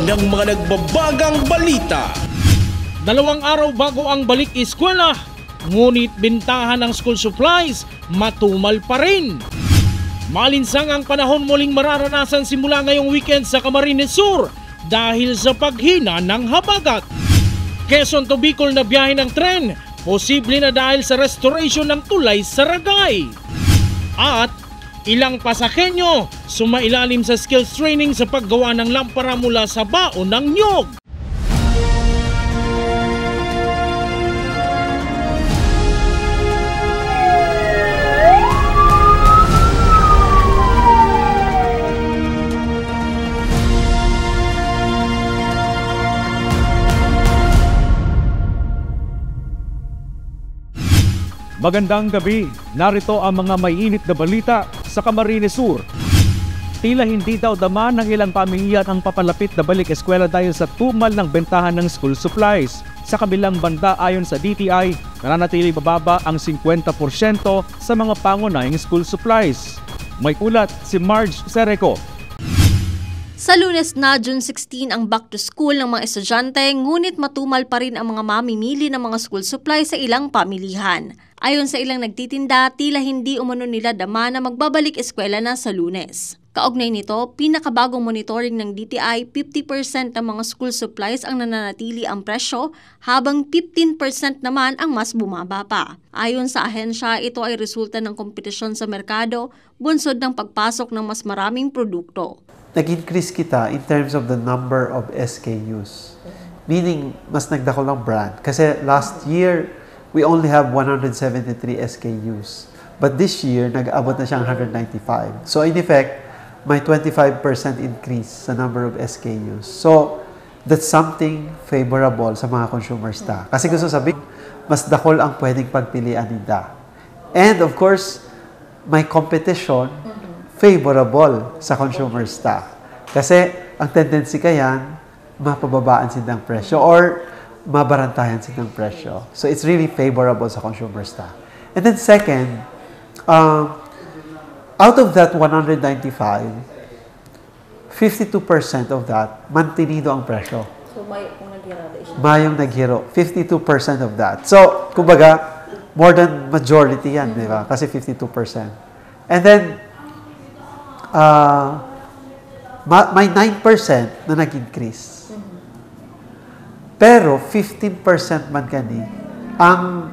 ng mga nagbabagang balita. 2 araw bago ang balik eskwela, ngunit bintahan ng school supplies matumal pa rin. Malinsang ang panahon muling mararanasan simula ngayong weekend sa Camarines Sur dahil sa paghina ng habagat. Quezon to Bicol na biyahe ng tren, posible na dahil sa restoration ng tulay sa Ragay. At ilang pasakenyo sumailalim sa skills training sa paggawa ng lampara mula sa baon ng nyog. Magandang gabi, narito ang mga mainit na balita sa Camarines Sur. Tila hindi daw dama ng ilang pamilya ang papalapit na balik eskwela dahil sa tumal ng bentahan ng school supplies. Sa kabilang banda ayon sa DTI, nananatili bababa ang 50% sa mga pangunahing school supplies. May ulat si Marge Sereco. Sa Lunes na June 16 ang back to school ng mga estudyante, ngunit matumal pa rin ang mga mamimili ng mga school supplies sa ilang pamilihan. Ayon sa ilang nagtitinda, tila hindi umano nila dama na magbabalik eskwela na sa Lunes. Kaugnay nito, pinakabagong monitoring ng DTI, 50% ng mga school supplies ang nananatili ang presyo, habang 15% naman ang mas bumaba pa. Ayon sa ahensya, ito ay resulta ng kompetisyon sa merkado, bunsod ng pagpasok ng mas maraming produkto. Nag-increase kita in terms of the number of SKUs. Meaning, mas nagdako lang brand. Kasi last year, we only have 173 SKUs. But this year, nag-abot na siyang 195. So in effect, may 25% increase sa number of SKUs. So that's something favorable sa mga consumers ta. Kasi gusto sabihin, mas dakol ang pwedeng pagpilian nila. And of course, may competition favorable sa consumers ta. Kasi ang tendency kayan, mapababaan silang presyo or mabarantayan silang presyo. So it's really favorable sa consumers ta. And then second, out of that 195, 52% of that, mantinido ang presyo. So mayong naghiro. Mayong naghiro. 52% of that. So, kumbaga, more than majority yan, di ba? Kasi 52%. And then, may 9% na nag-increase. Pero 15% man kani ang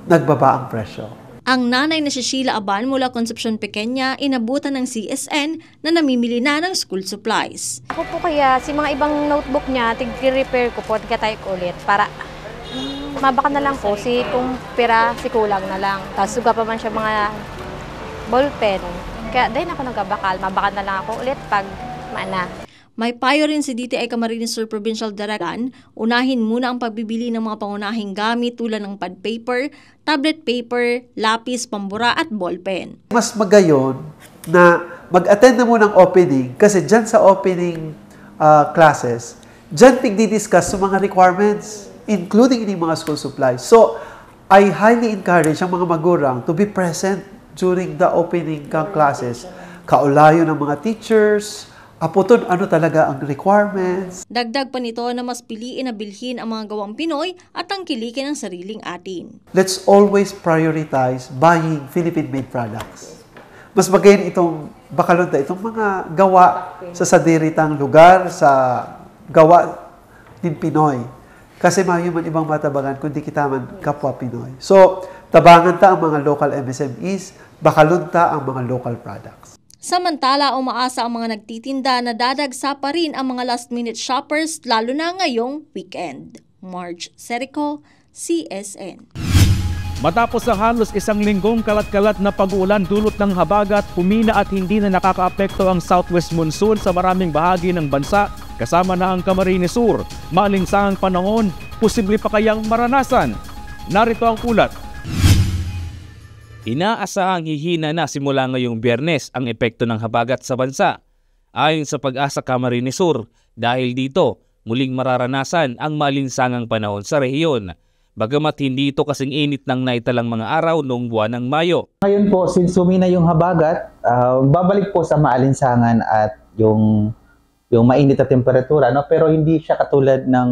nagbaba ang presyo. Ang nanay na si Sheila Aban mula Concepcion Pequeña inabutan ng CSN na namimili na ng school supplies. Ako po kaya si mga ibang notebook niya, tig-repair ko po, tig-type ko ulit para mabaka na lang po kung pera, kulang na lang. Tapos suga pa man siya mga ballpen. Kaya dahil ako nagkabakal, mabaka na lang ako ulit pag maana. May payo rin si DTI Camarines Sur Provincial Director, unahin muna ang pagbibili ng mga pangunahing gamit tulad ng pad paper, tablet paper, lapis, pambura at ballpen. Mas magayon na mag-attend na muna ng opening kasi dyan sa opening classes, dyan pigdi-discuss sa mga requirements, including yung mga school supplies. So, I highly encourage ang mga magulang to be present during the opening classes. Kaulayo ng mga teachers, aputon ano talaga ang requirements. Dagdag pa nito na mas piliin na bilhin ang mga gawang Pinoy at tangkilikin ang sariling atin. Let's always prioritize buying Philippine-made products. Mas magayon itong bakalunta, itong mga gawa sa sadiritang lugar, sa gawa din Pinoy. Kasi mayo man ibang matabangan kundi kita man kapwa Pinoy. So, tabangan ta ang mga local MSMEs, bakalunta ang mga local products. Samantala, umaasa ang mga nagtitinda na dadagsa pa rin ang mga last-minute shoppers lalo na ngayong weekend. Marge Sereco, CSN. Matapos ang halos isang linggong kalat-kalat na pag-uulan dulot ng habagat, humina at hindi na nakakaapekto ang southwest monsoon sa maraming bahagi ng bansa, kasama na ang Camarines Sur. Maalinsahang panahon, posible pa kayang maranasan? Narito ang ulat. Inaasahang hihina na simula ngayong Biyernes ang epekto ng habagat sa bansa. Ayon sa Pag-asa Camarines Sur, dahil dito, muling mararanasan ang maalinsangang panahon sa rehiyon. Bagamat hindi ito kasing init ng naitalang mga araw noong buwan ng Mayo. Ngayon po, since humina yung habagat, babalik po sa maalinsangan at yung yung mainit na temperatura, no? Pero hindi siya katulad ng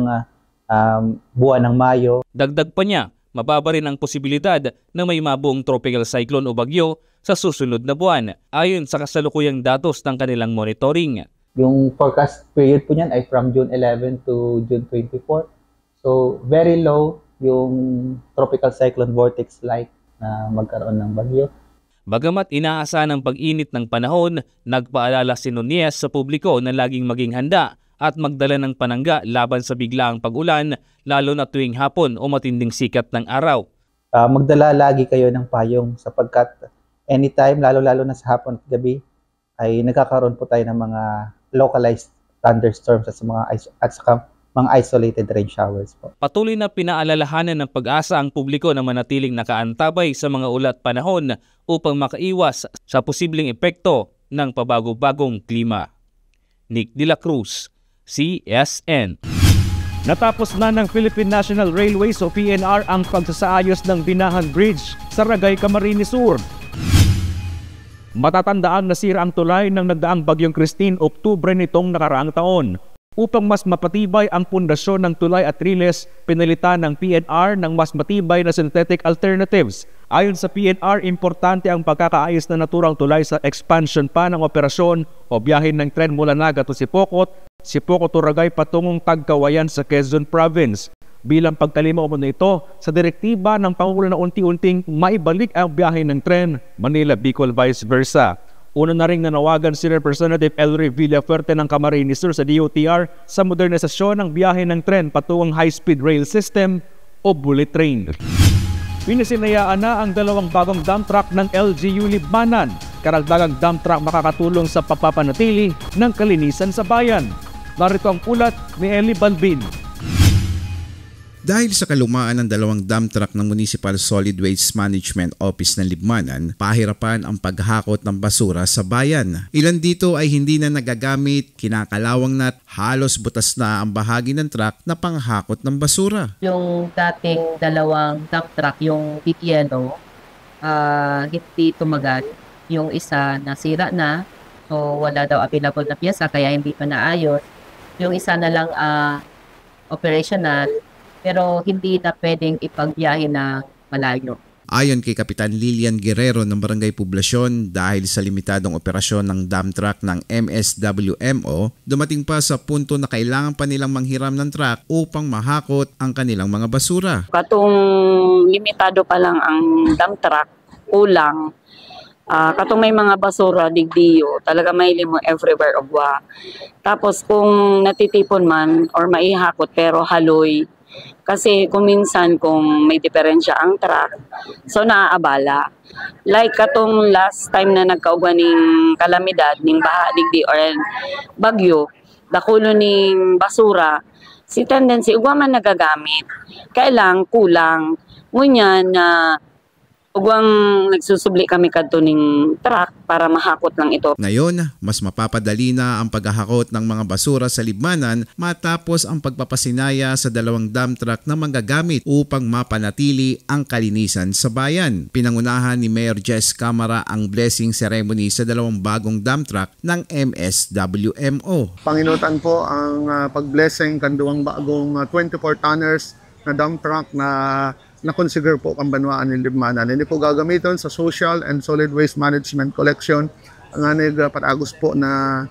buwan ng Mayo. Dagdag pa niya, mababa rin ang posibilidad na may mabuong tropical cyclone o bagyo sa susunod na buwan, ayon sa kasalukuyang datos ng kanilang monitoring. Yung forecast period po niyan ay from June 11 to June 24. So, very low yung tropical cyclone vortex-like na magkaroon ng bagyo. Bagamat inaasahan ang pag-init ng panahon, nagpaalala si Nunez sa publiko na laging maging handa at magdala ng panangga laban sa biglaang pag-ulan, lalo na tuwing hapon o matinding sikat ng araw. Magdala lagi kayo ng payong sapagkat anytime, lalo-lalo na sa hapon at gabi, ay nagkakaroon po tayo ng mga localized thunderstorms at mga isolated rain showers po. Patuloy na pinaalalahanan ng Pag-asa ang publiko na manatiling nakaantabay sa mga ulat panahon upang makaiwas sa posibleng epekto ng pabago-bagong klima. Nick De La Cruz, CSN. Natapos na ng Philippine National Railways o PNR ang pagsasaayos ng Binahan Bridge sa Ragay, Camarines Sur. Matatandaan nasira ang tulay ng nagdaang Bagyong Christine Oktubre nitong nakaraang taon. Upang mas mapatibay ang pundasyon ng tulay at riles, pinalitan ng PNR ng mas matibay na synthetic alternatives. Ayon sa PNR, importante ang pagkakaayos na naturang tulay sa expansion pa ng operasyon o biyahin ng tren mula Naga to Sipokot to Ragay patungong Tagkawayan sa Quezon Province. Bilang pagkalima umano ito sa direktiba ng Pangulo na unti-unting maibalik ang biyahe ng tren Manila-Bicol vice versa. Una na ring nanawagan si Representative Elry Villafuerte ng Camarines Sur sa DOTR sa modernisasyon ng biyahe ng tren patungong high-speed rail system o bullet train. Pinisinayaan na ang 2 bagong dump truck ng LGU Libmanan. Karagdagang dump truck makakatulong sa papapanatili ng kalinisan sa bayan. Narito ang ulat ni Eli Balbin. Dahil sa kalumaan ng 2 dump truck ng Municipal Solid Waste Management Office ng Libmanan, pahirapan ang paghakot ng basura sa bayan. Ilan dito ay hindi na nagagamit, kinakalawang na at halos butas na ang bahagi ng truck na panghakot ng basura. Yung dating 2 dump truck, yung PTNO, hindi tumagal. Yung isa nasira na, so wala daw available na piyesa kaya hindi pa naayos. Yung isa na lang operational, pero hindi na pwedeng ipagbiyahe na malayo. Ayon kay Kapitan Lilian Guerrero ng Barangay Poblasyon, dahil sa limitadong operasyon ng dump truck ng MSWMO, dumating pa sa punto na kailangan pa nilang manghiram ng truck upang mahakot ang kanilang mga basura. Katong limitado pa lang ang dump truck, kulang. Katong may mga basura, digdiyo, talaga may limo everywhere ogwa. Tapos kung natitipon man or maihakot pero haloy, kasi kung minsan kung may diferensya ang truck, so naaabala. Like katong last time na nagkaugwan ning kalamidad, ning baha, digdi or bagyo, dakulo ning basura, si tendency, ugwa man nagagamit. Kailang kulang. Ngunyan na ugwang nagsusubli kami kadto ning truck para mahakot lang ito. Ngayon, mas mapapadali na ang paghahakot ng mga basura sa Libmanan matapos ang pagpapasinaya sa 2 dump truck na manggagamit upang mapanatili ang kalinisan sa bayan. Pinangunahan ni Mayor Jess Camara ang blessing ceremony sa 2 bagong dump truck ng MSWMO. Panginutan po ang pag-blessing kan 2 bagong 24 tonners na dump truck na consider po ang banwaan ng Libmanan. Hindi po gagamitin sa social and solid waste management collection. Ang patagos po na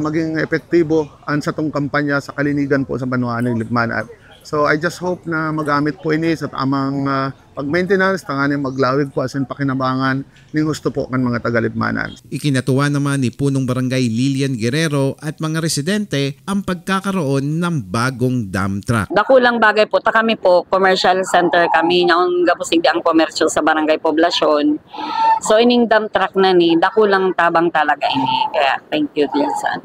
maging epektibo ang sa tong kampanya sa kalinigan po sa banwaan ng Libmanan. So I just hope na magamit po ini sa tamang pag-maintenance, tanganin maglawig po asin pakinabangan ng gusto po ng mga taga-Libmanan. Ikinatuwa naman ni Punong Barangay Lilian Guerrero at mga residente ang pagkakaroon ng bagong dump truck. Dakulang bagay po, kami po, commercial center kami, yung gapusig ang komersyo sa Barangay Poblasyon. So ining dump truck na ni, dakulang tabang talaga ini. Kaya thank you din sa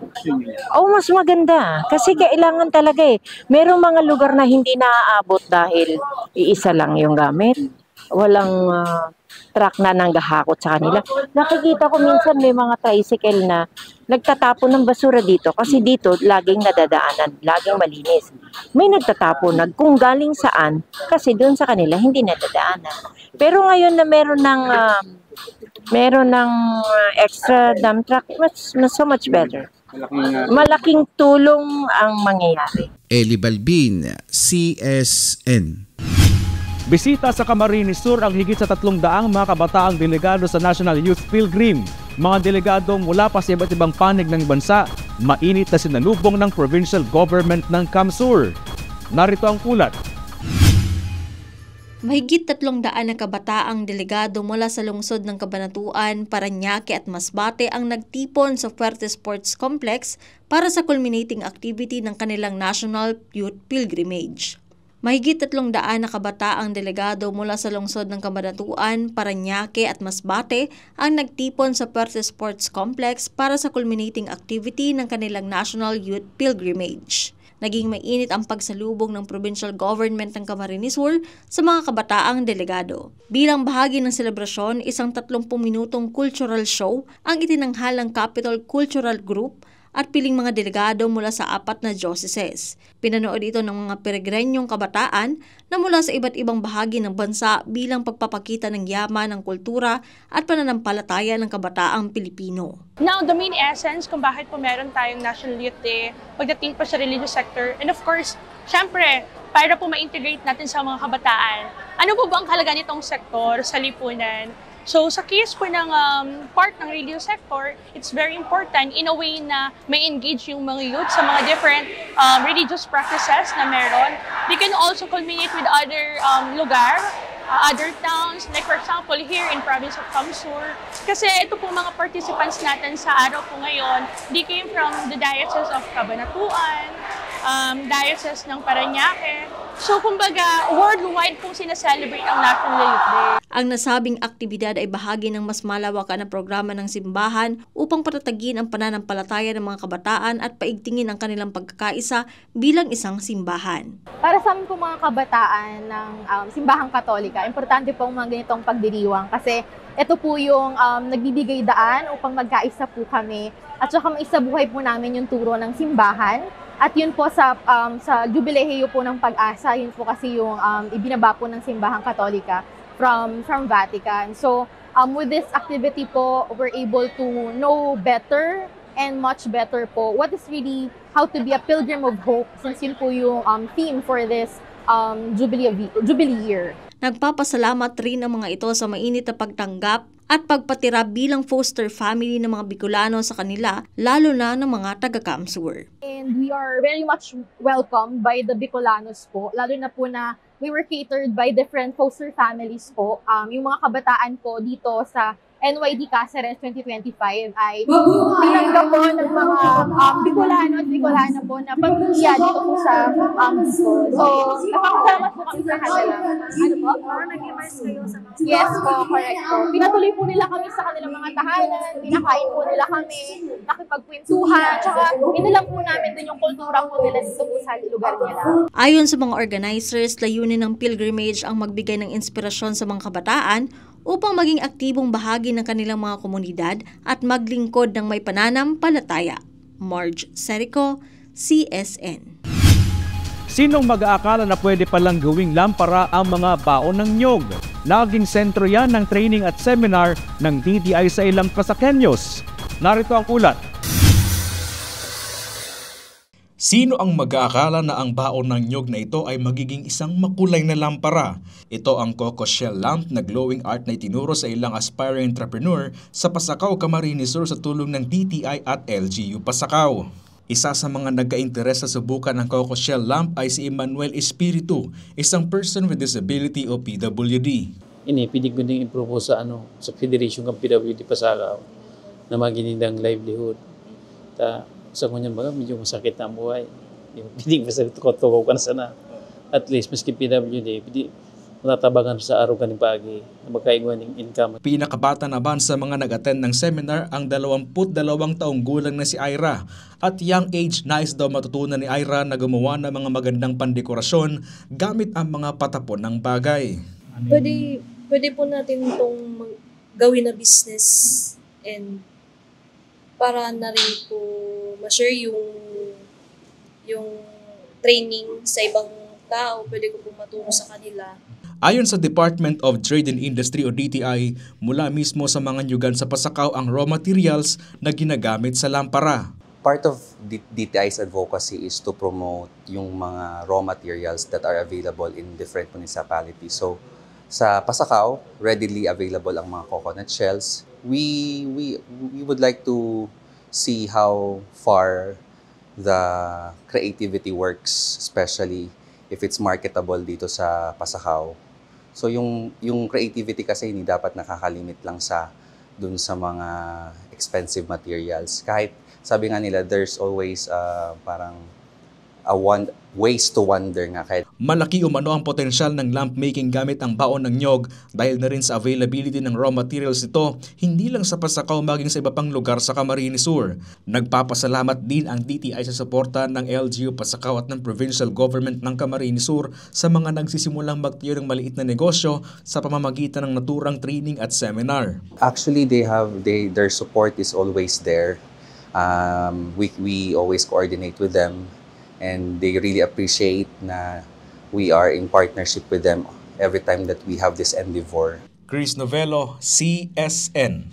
mas maganda. Kasi kailangan talaga merong mga lugar na hindi naaabot dahil iisa lang yung gamit. Walang truck na nanggahakot sa kanila. Nakikita ko minsan may mga tricycle na nagtatapon ng basura dito kasi dito laging nadadaanan, laging malinis. May nagtatapon kung galing saan kasi doon sa kanila hindi nadadaanan. Pero ngayon na meron ng extra dump truck, so much better. malaking tulong ang mangyayari. Eli Balbin, CSN. Bisita sa Camarines Sur ang higit sa 300 mga kabataang delegado sa National Youth Pilgrim. Mga delegado mula pa sa iba't ibang panig ng bansa, mainit na sinalubong ng provincial government ng Camsur. Narito ang kulat. Mahigit 300 na kabataang delegado mula sa lungsod ng Cabanatuan, Parañaque at Masbate ang nagtipon sa Fuerte Sports Complex para sa culminating activity ng kanilang National Youth Pilgrimage. Mahigit 300 na kabataang delegado mula sa lungsod ng Cabanatuan, Parañaque at Masbate ang nagtipon sa Fuerte Sports Complex para sa culminating activity ng kanilang National Youth Pilgrimage. Naging mainit ang pagsalubong ng provincial government ng Camarines Sur sa mga kabataang delegado. Bilang bahagi ng selebrasyon, isang 30 minutong cultural show ang itinanghal ng Capital Cultural Group at piling mga delegado mula sa 4 na dioceses. Pinanood ito ng mga peregrinyong kabataan na mula sa iba't ibang bahagi ng bansa bilang pagpapakita ng yaman ng kultura at pananampalataya ng kabataang Pilipino. Now, the main essence kung bakit po meron tayong National Youth Day pagdating pa sa religious sector, and of course, syempre, para po ma-integrate natin sa mga kabataan, ano po ba ang halaga nitong sektor sa lipunan? So sa case po ng part ng religious sector, it's very important in a way na may engage yung mga youth sa mga different religious practices na meron. They can also culminate with other lugar, other towns, like for example here in province of Camsur. Kasi ito po mga participants natin sa araw po ngayon, they came from the diocese of Cabanatuan, diocese ng Parañaque. So kumbaga, worldwide pong sinaselebrate ang National Youth Day. Ang nasabing aktibidad ay bahagi ng mas malawakan na programa ng simbahan upang patatagin ang pananampalataya ng mga kabataan at paigtingin ang kanilang pagkakaisa bilang isang simbahan. Para sa amin po mga kabataan ng simbahang Katolika, importante po ang mga ganitong pagdiriwang kasi ito po yung nagbibigay daan upang magkaisa po kami at saka maisabuhay po namin yung turo ng simbahan. At yun po sa Jubileyo po ng Pag-asa, yun po kasi yung ibinaba po ng simbahang Katolika from Vatican. So with this activity po, we're able to know better and much better po what is really how to be a pilgrim of hope, since yun po yung theme for this Jubilee year. Nagpapasalamat rin ang mga ito sa mainit na pagtanggap at pagpatira bilang foster family ng mga Bicolano sa kanila, lalo na ng mga taga-Camsur. And we are very much welcomed by the Bicolanos po, lalo na po na we were catered by different foster families po. Yung mga kabataan po dito sa NYD Cáceres 2025 ay tinanggap po ng mga Bicolano at Bicolana po na pamilya dito po sa school. So, napakasalamat po kami sa kanila. Ano po? Nag-immerse kayo sa mga school? Yes po, correct po. Pinatuloy po nila kami sa kanilang mga tahanan, pinakain po nila kami, nakipagkwentuhan, tsaka inilang po namin din yung kultura po nila dito po sa lugar nila. Ayon sa mga organizers, layunin ng pilgrimage ang magbigay ng inspirasyon sa mga kabataan upang maging aktibong bahagi ng kanilang mga komunidad at maglingkod ng may pananampalataya. Marge Serico, CSN. Sinong mag-aakala na pwede palang gawing lampara ang mga baon ng nyog? Naging sentro yan ng training at seminar ng DTI sa ilang Pasaqueños. Narito ang ulat. Sino ang mag-aakala na ang baon ng nyog na ito ay magiging isang makulay na lampara? Ito ang Coco Shell Lamp na glowing art na itinuro sa ilang aspiring entrepreneur sa Pasacao, Camarines Sur sa tulong ng DTI at LGU Pasacao. Isa sa mga nagka-interes sa subukan ng Coco Shell Lamp ay si Emmanuel Espiritu, isang person with disability o PWD. Pwede ko din improve sa Federation ng PWD Pasacao na maginindang livelihood. Sa kanya baga, medyo masakit na ang buhay. Hindi masakit ko ka na sana. At least, maski PWD, hindi matatabagan sa araw kaning pagi na magkainguan ng income. Pinakabata naman sa mga nag-attend ng seminar ang 22 taong gulang na si Ira. At young age, nais daw matutunan ni Ira na gumawa ng mga magandang pandekorasyon gamit ang mga patapon ng bagay. Pwede po natin itong gawin na business and para na rin po ma-share yung training sa ibang tao, pwede ko pong maturo sa kanila. Ayon sa Department of Trade and Industry o DTI, mula mismo sa mga nyugan sa Pasacao ang raw materials na ginagamit sa lampara. part of DTI's advocacy is to promote yung mga raw materials that are available in different municipalities. So, sa Pasacao, readily available ang mga coconut shells. We would like to see how far the creativity works, especially if it's marketable dito sa Pasacao. So, yung creativity kasi hindi dapat nakakalimit lang dun sa mga expensive materials. Kahit sabi nga nila, there's always parang ways to wonder nga. Malaki umano ang potensyal ng lamp making gamit ang baon ng nyog dahil na rin sa availability ng raw materials ito, hindi lang sa Pasacao maging sa iba pang lugar sa Camarines Sur. Nagpapasalamat din ang DTI sa suporta ng LGU Pasacao at ng Provincial Government ng Camarines Sur sa mga nagsisimulang magtayo ng maliit na negosyo sa pamamagitan ng naturang training at seminar. Actually, their support is always there. We always coordinate with them. And they really appreciate na we are in partnership with them every time that we have this endeavor. Chris Novello, CSN.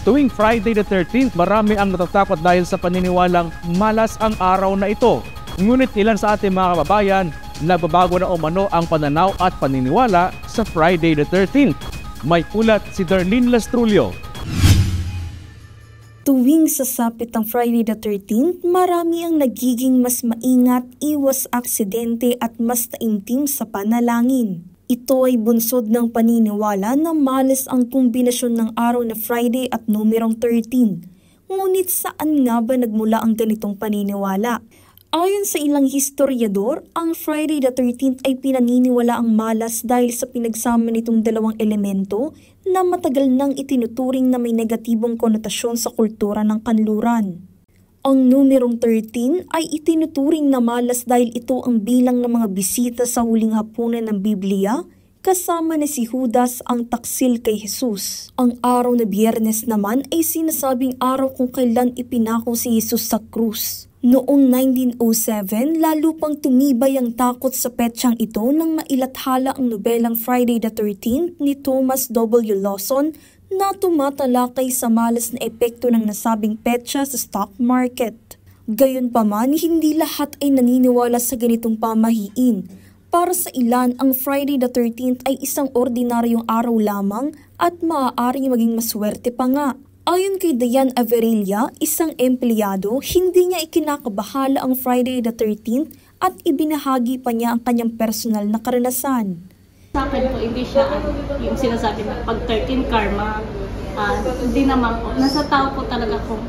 Tuwing Friday the 13th, marami ang natatakot dahil sa paniniwalang malas ang araw na ito. Ngunit ilan sa ating mga kababayan, nagbabago na umano ang pananaw at paniniwala sa Friday the 13th. May ulat si Darlene Lastrulio. Tuwing sasapit ang Friday the 13th, marami ang nagiging mas maingat, iwas aksidente at mas taimtim sa panalangin. Ito ay bunsod ng paniniwala na malas ang kombinasyon ng araw na Friday at numerong 13. Ngunit saan nga ba nagmula ang ganitong paniniwala? Ayon sa ilang historiador, ang Friday the 13th ay pinaniniwala ang malas dahil sa pinagsama nitong dalawang elemento na matagal nang itinuturing na may negatibong konotasyon sa kultura ng kanluran. Ang numerong 13 ay itinuturing na malas dahil ito ang bilang ng mga bisita sa huling hapunan ng Biblia, kasama ni si Judas ang taksil kay Jesus. Ang araw na Biyernes naman ay sinasabing araw kung kailan ipinako si Jesus sa krus. Noong 1907, lalo pang tumibay ang takot sa petsyang ito nang mailathala ang nobelang Friday the 13th ni Thomas W. Lawson na tumatalakay sa malas na epekto ng nasabing petsa sa stock market. Gayunpaman, hindi lahat ay naniniwala sa ganitong pamahiin. Para sa ilan, ang Friday the 13th ay isang ordinaryong araw lamang at maaaring maging maswerte pa nga. Ayon kay Dayan Averilla, isang empleyado, hindi niya ikinakabahala ang Friday the 13th at ibinahagi pa niya ang kanyang personal na karanasan. Sa akin po, hindi siya yung sinasabi na pag 13 karma, hindi naman po. Nasa tao po talaga kung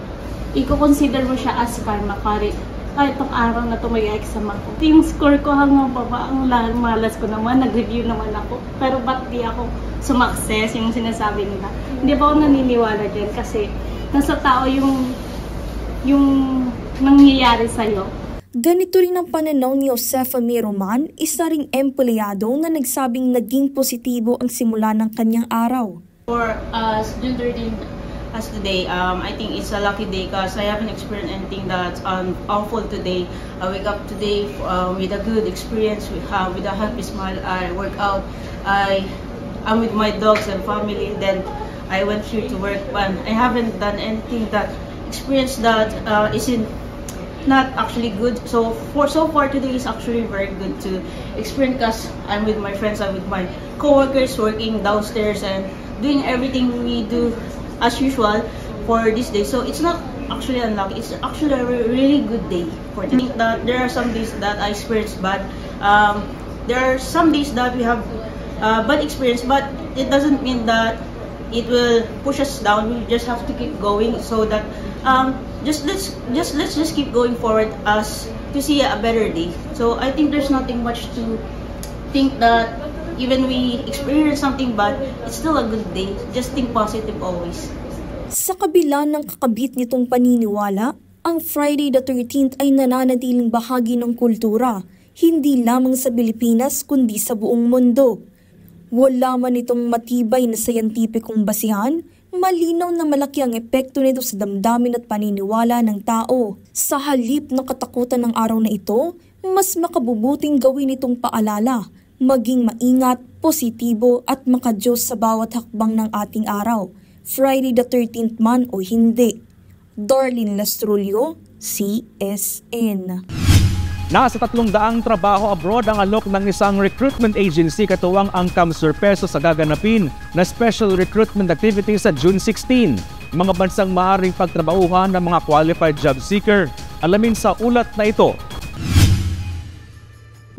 i-consider mo siya as karma, kari itong araw na ito may exam ako. Yung score ko hanggang baba, ang malas ko naman, nag-review naman ako. Pero ba't di ako sumakses yung sinasabi nila? Hindi ba ako naniniwala dyan kasi nasa tao yung nangyayari sa'yo. Ganito rin ang pananaw ni Josefa Miroman, isa ring empleyado na nagsabing naging positibo ang simula ng kanyang araw. For June 13 as today, I think it's a lucky day because I haven't experienced anything that's awful today. I wake up today with a good experience, with a happy smile. I work out. I'm with my dogs and family. Then I went here to work, but I haven't done anything that experience that isn't not actually good. So far today is actually very good to experience because I'm with my friends, I'm with my coworkers working downstairs and doing everything we do as usual for this day. So it's not actually unlucky, it's actually a really good day for me. I think that there are some days that I experience bad. There are some days that we have bad experience, but it doesn't mean that it will push us down. We just have to keep going so that let's just keep going forward as to see a better day. So I think there's nothing much to think that even we experience something bad, it's still a good day. Just think positive always. Sa kabila ng kakabit nitong paniniwala, ang Friday the 13th ay nananatiling bahagi ng kultura, hindi lamang sa Pilipinas kundi sa buong mundo. Wala man itong matibay na scientificong basihan, malinaw na malaki ang epekto nito sa damdamin at paniniwala ng tao. Sa halip ng katakutan ng araw na ito, mas makabubuting gawin itong paalala, maging maingat, positibo at makadiyos sa bawat hakbang ng ating araw, Friday the 13th man o hindi. Darlene Lastrulio, CSN. Nasa 300 trabaho abroad ang alok ng isang recruitment agency katuwang ang CamSurPeso sa gaganapin na special recruitment activity sa June 16. Mga bansang maaaring pagtrabahuhan ng mga qualified job seeker. Alamin sa ulat na ito.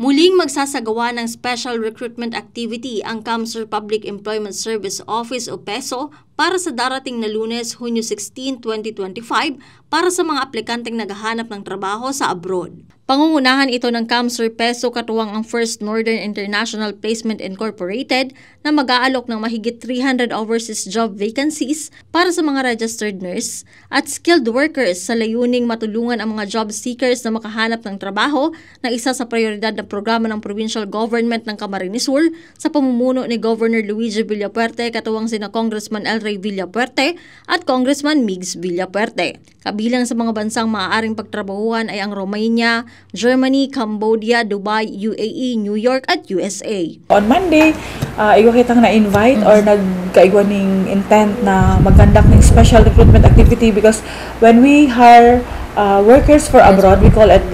Muling magsasagawa ng special recruitment activity ang CamSur Public Employment Service Office o PESO para sa darating na Lunes, Hunyo 16, 2025 para sa mga aplikanteng naghahanap ng trabaho sa abroad. Pangungunahan ito ng CamSur PESO katuwang ang First Northern International Placement Incorporated na mag-aalok ng mahigit 300 overseas job vacancies para sa mga registered nurse at skilled workers sa layuning matulungan ang mga job seekers na makahanap ng trabaho na isa sa prioridad na programa ng provincial government ng Camarines Sur sa pamumuno ni Governor Luigi Villapuerte katuwang sina Congressman El Rey Villapuerte at Congressman Migs Villapuerte. Kabilang sa mga bansang maaaring pagtrabahuhan ay ang Romania, Germany, Cambodia, Dubai, UAE, New York at USA. On Monday, igo kitang na-invite or nagkaigwaning intent na mag-conduct ng special recruitment activity because when we hire workers for abroad, we call it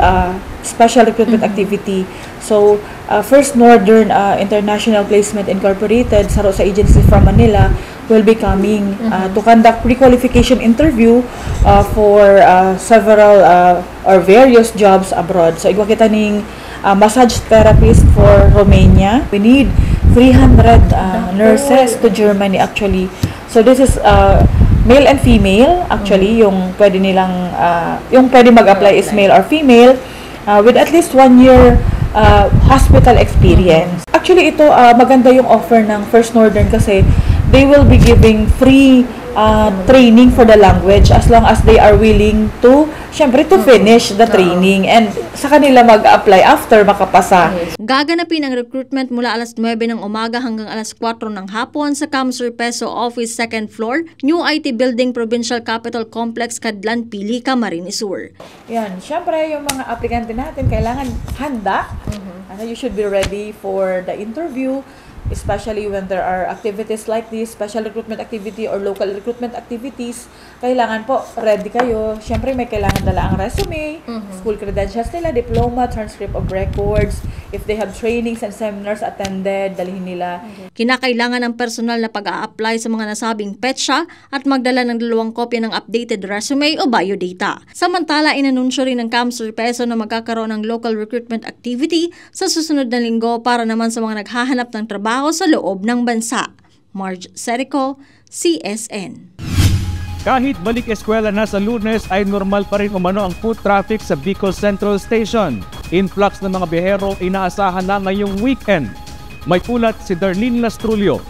special recruitment activity. So, First Northern International Placement Incorporated, sa agency from Manila, will be coming to conduct pre-qualification interview for several or various jobs abroad. So, igwa kita ning massage therapist for Romania. We need 300 nurses to Germany actually. So, this is male and female actually. Yung pwede nilang, yung pwede mag-apply is male or female with at least 1 year hospital experience. Actually, ito maganda yung offer ng First Northern kasi they will be giving free training for the language as long as they are willing to, syempre, to finish the training and sa kanila mag-apply after makapasa. Gaganapin ang recruitment mula alas 9 ng umaga hanggang alas 4 ng hapon sa CamSur PESO Office 2nd floor, New IT Building, Provincial Capital Complex, Cadlan, Pili, Camarines Sur. Yan, syempre yung mga aplikante natin kailangan handa. You should be ready for the interview, especially when there are activities like this, special recruitment activity or local recruitment activities. Kailangan po ready kayo. Siyempre may kailangan dala ang resume, school credentials nila, diploma, transcript of records. If they have trainings and seminars attended, dalhin nila. Kinakailangan ng personal na pag-a-apply sa mga nasabing petsa at magdala ng 2 kopya ng updated resume o biodata. Samantala, inanunsyo rin ng CamSur PESO na magkakaroon ng local recruitment activity sa susunod na linggo para naman sa mga naghahanap ng trabaho sa loob ng bansa. Marge Serico, CSN. Kahit balik eskwela na sa Lunes ay normal pa rin umano ang foot traffic sa Bicol Central Station. Influx ng mga biyahero inaasahan na ngayong weekend. May ulat si Darlene Lastrulio.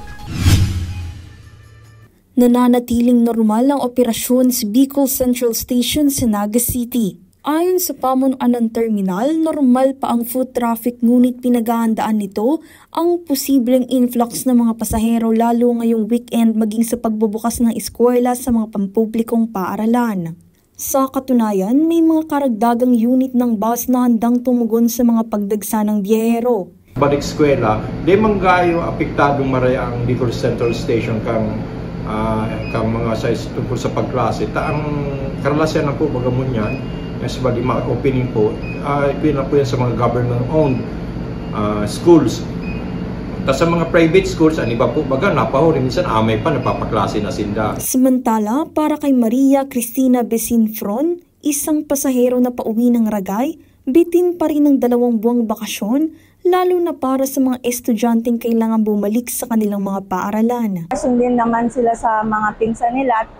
Nananatiling normal ang operasyon sa Bicol Central Station sa Naga City. Ayon sa pamunuan ng terminal, normal pa ang foot traffic ngunit pinaghahandaan nito ang posibleng influx ng mga pasahero lalo ngayong weekend maging sa pagbubukas ng eskwela sa mga pampublikong paaralan. Sa katunayan, may mga karagdagang unit ng bus na handang tumugon sa mga pagdagsa ng biyahero. Balik eskwela, di manggayo apektadong maraya ang Bicol Central Station kang mga tungkol sa pagklase. Ang karalasan na po bagamon yan, as ba di ma-opening po, ipin po yan sa mga government-owned schools. Tapos sa mga private schools, iba po baga, napahuri, minsan amay pa, napapaklase na sinda. Samantala, para kay Maria Cristina Besinfron, isang pasahero na pauwi ng Ragay, bitin pa rin ng 2 buwang bakasyon, lalo na para sa mga estudyanteng kailangan bumalik sa kanilang mga paaralan. Sundin naman sila sa mga pinsan nila at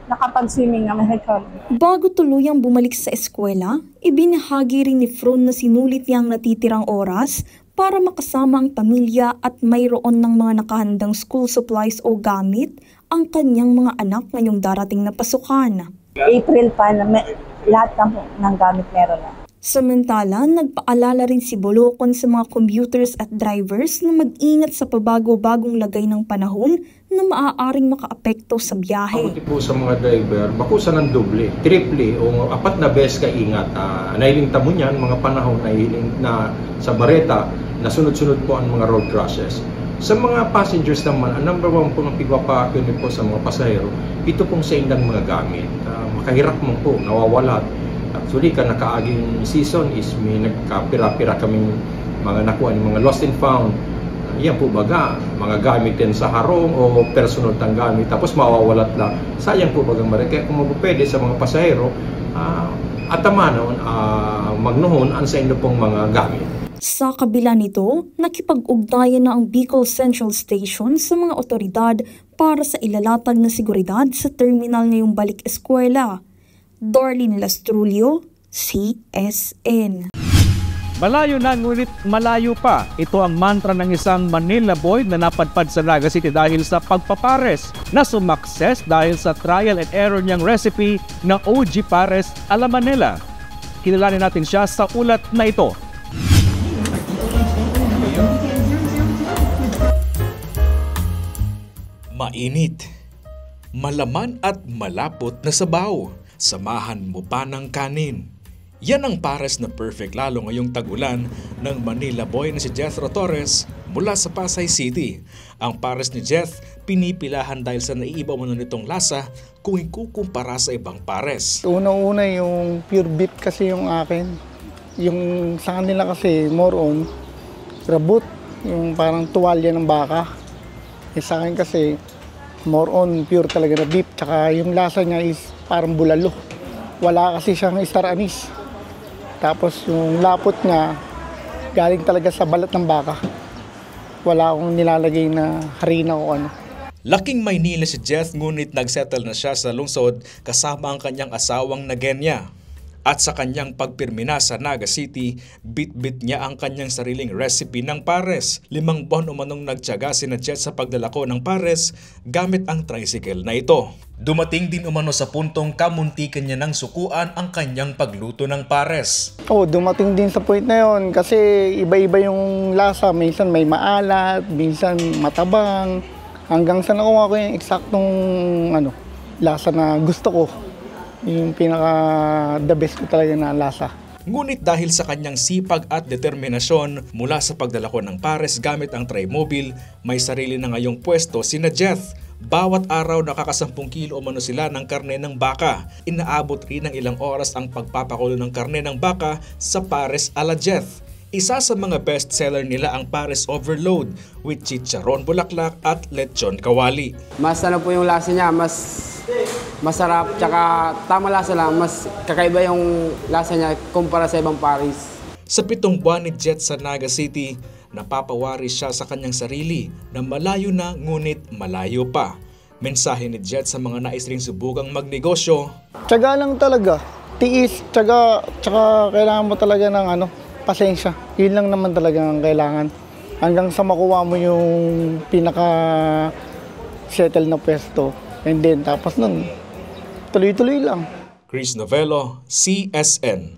nakapag-swimming naman ito. Bago tuluyang bumalik sa eskwela, ibinahagi rin ni Fron na sinulit niyang natitirang oras para makasama ang pamilya at mayroon ng mga nakahandang school supplies o gamit ang kanyang mga anak ngayong darating na pasukan. April pa, lahat ng gamit meron na. Samantala, nagpaalala rin si Bolocon sa mga commuters at drivers na mag-ingat sa pabago-bagong lagay ng panahon na maaaring makaapekto sa biyahe. Ako po sa mga driver, bakusan ng doble, triple o 4 na beses ka ingat. Nahiling tamo niyan, mga panahon nahiling na sa Bareta, na sunod-sunod po ang mga road crashes. Sa mga passengers naman, ang number one po ng pigwapakyo po sa mga pasahero, ito pong sa indang mga gamit. Makahirap mo po, nawawalat. Actually, nakaaging season is may nagkapira-pira kaming mga nakuha ng mga lost and found. Yan po baga, mga gamit din sa harong o personal tang gamit, tapos mawawalat lang. Sayang po baga kaya kung mapupwede sa mga pasahero, atamanon, magnuhon ang sa inyo pong mga gamit. Sa kabila nito, nakipag-ugnayan na ang Bicol Central Station sa mga otoridad para sa ilalatag na seguridad sa terminal ngayong balik eskwela. Darlene Lastrulio, CSN. Malayo na ngunit malayo pa. Ito ang mantra ng isang Manila boy na napadpad sa Naga City dahil sa pagpapares na sumakses dahil sa trial and error niyang recipe ng OG Pares a la Manila. Kilalanin natin siya sa ulat na ito. Mainit, malaman at malapot na sabaw. Samahan mo pa ng kanin. Yan ang pares na perfect lalo ngayong tag-ulan ng Manila boy na si Jethro Torres mula sa Pasay City. Ang pares ni Jeth pinipilahan dahil sa naiiba mo na nitong lasa kung ikukumpara sa ibang pares. Una-una yung pure beef kasi yung akin. Yung sa kanila kasi more on rabot, yung parang tuwalya ng baka. Sa akin kasi more on pure talaga na beef, tsaka yung lasa niya is parang bulalo. Wala kasi siyang star anise. Tapos yung lapot niya galing talaga sa balat ng baka. Wala akong nilalagay na harina o ano. Laking Maynila si Jeth ngunit nagsettle na siya sa lungsod kasama ang kanyang asawang Nagenya. At sa kanyang pagpirmina sa Naga City, bit-bit niya ang kanyang sariling recipe ng pares. 5 buwan umanong nagtiyaga si Jeth sa pagdalako ng pares gamit ang tricycle na ito. Dumating din umano sa puntong kamuntikan niya ng sukuan ang kanyang pagluto ng pares. Dumating din sa point na yon kasi iba-iba yung lasa. Minsan may maalat, minsan matabang. Hanggang sa nakuha ko yung eksaktong lasa na gusto ko. Yung pinaka the best ko talaga na lasa. Ngunit dahil sa kanyang sipag at determinasyon mula sa pagdalako ng pares gamit ang Trimobile, may sarili na ngayong pwesto si Jeth. Bawat araw nakaka-10 kilo umano sila ng karne ng baka. Inaabot rin ng ilang oras ang pagpapakulo ng karne ng baka sa pares a la Jeth. Isa sa mga best seller nila ang pares overload with chicharon bulaklak at lechon kawali. Mas po yung lasa niya, mas masarap, tsaka tama lasa lang, mas kakaiba yung lasa niya kumpara sa ibang pares. Sa 7 buwan ni Jeth sa Naga City, napapawari siya sa kanyang sarili na malayo na ngunit malayo pa. Mensahe ni Jeth sa mga nais ring subukang magnegosyo. Tiyaga lang talaga, tiis, tiyaga, tsaka kailangan mo talaga ng pasensya. Yun lang naman talaga ang kailangan. Hanggang sa makuha mo yung pinaka-settle na pwesto. And then, tapos nun, tuloy-tuloy lang. Chris Novello, CSN.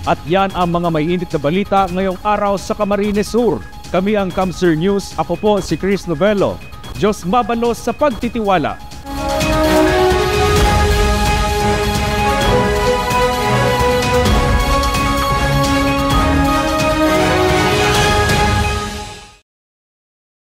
At yan ang mga mainit na balita ngayong araw sa Camarines Sur. Kami ang Camsur News. Ako po si Chris Novello. Diyos mabalos sa pagtitiwala.